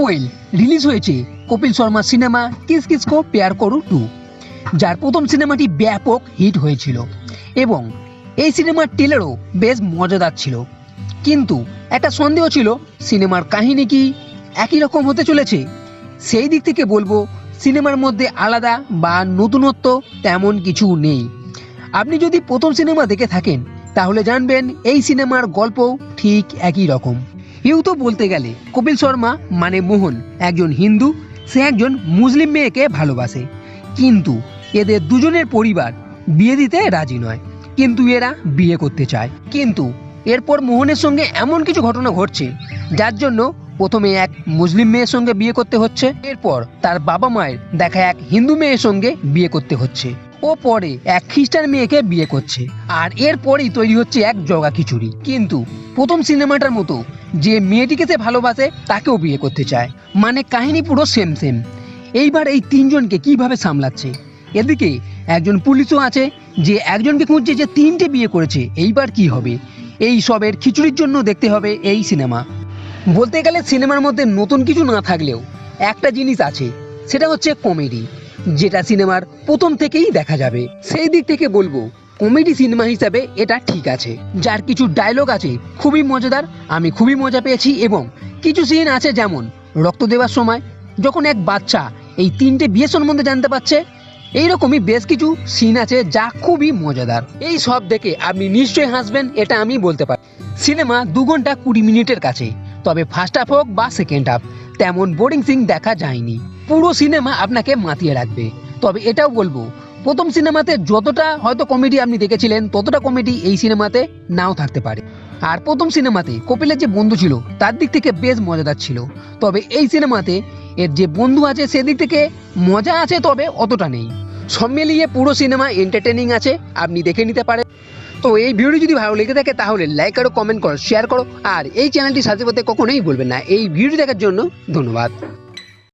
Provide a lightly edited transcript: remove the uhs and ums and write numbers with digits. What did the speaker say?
Well release হয়েছে Kapil Sharma cinema Kis Kis Ko Pyaar Karo 2, যার প্রথম সিনেমাটি ব্যাপক হিট হয়েছিল এবং এই সিনেমার ট্রেলারও বেশ মজাদার ছিল। কিন্তু একটা সন্দেহ ছিল সিনেমার কাহিনী কি একই রকম হতে চলেছে। সেই দিক থেকে বলবো সিনেমার মধ্যে আলাদা বা নতুনত্ব তেমন কিছু নেই। আপনি যদি প্রথম সিনেমা দেখে থাকেন তাহলে জানবেন এই সিনেমার গল্প ঠিক একই রকম। ইউ তো বলতে গেলে কপিল শর্মা মানে মোহন একজন হিন্দু, সে একজন মুসলিম মেয়েকে ভালোবাসে, কিন্তু এদের দুজনের পরিবার বিয়ে দিতে রাজি নয়, কিন্তু এরা বিয়ে করতে চায়। কিন্তু এরপর মোহনের সঙ্গে এমন কিছু ঘটনা ঘটছে যার জন্য প্রথমে এক মুসলিম মেয়ের সঙ্গে বিয়ে করতে হচ্ছে, এরপর তার বাবা মায়ের দেখা এক হিন্দু মেয়ের সঙ্গে বিয়ে করতে হচ্ছে, ও পরে এক খ্রিস্টান মেয়েকে বিয়ে করছে, আর এরপরেই তৈরি হচ্ছে এক জগা খিচুড়ি। কিন্তু প্রথম সিনেমাটার মতো যে মেয়েটিকে সে ভালোবাসে তাকেও বিয়ে করতে চায়, মানে কাহিনী পুরো সেম সেম। এইবার এই তিনজনকে কিভাবে সামলাচ্ছে? এদিকে একজন পুলিশও আছে যে একজনকে খুঁজছে যে 3টে বিয়ে করেছে, এইবার কি হবে? এই সবের খিচুড়ির জন্য দেখতে হবে এই সিনেমা। বলতে গেলে সিনেমার মধ্যে নতুন কিছু না থাকলেও একটা জিনিস আছে, সেটা হচ্ছে কমেডি, যেটা সিনেমার প্রথম থেকেই দেখা যাবে। সেই দিক থেকে বলবো কমেডি সিনেমা হিসাবে এটা ঠিক আছে। যার কিছু ডায়লগ আছে খুবই মজাদার, আমি খুবই মজা পেয়েছি, এবং কিছু সিন আছে যেমন রক্ত দেওয়ার সময় যখন এক বাচ্চা এই 3টে বিয়ে সম্বন্ধে জানতে পারছে, এইরকমই বেশ কিছু সিন আছে যা খুবই মজাদার। এই সব দেখে আপনি নিশ্চয়ই হাসবেন, এটা আমি বলতে পারি। সিনেমা 2 ঘন্টা 20 মিনিটের কাছে, তবে ফার্স্ট হাফ হোক বা সেকেন্ড হাফ তেমন বোরিং সিন দেখা যায়নি। পুরো সিনেমা আপনাকে মাতিয়ে রাখবে। তবে এটাও বলবো প্রথম সিনেমাতে যতটা হয়তো কমেডি আপনি দেখেছিলেন ততটা কমেডি এই সিনেমাতে নাও থাকতে পারে। আর প্রথম সিনেমাতে কপিলের যে বন্ধু ছিল তার দিক থেকে বেশ মজাদার ছিল, তবে এই সিনেমাতে এর যে বন্ধু আছে সেদিক থেকে মজা আছে তবে অতটা নেই। সব মিলিয়ে পুরো সিনেমা এন্টারটেনিং আছে, আপনি দেখে নিতে পারেন। তো এই ভিডিওটি যদি ভালো লেগে থাকে তাহলে লাইক করো, কমেন্ট করো, শেয়ার করো, আর এই চ্যানেলটি সাবস্ক্রাইব করতে কখনোই ভুলবেন না। এই ভিডিও দেখার জন্য ধন্যবাদ।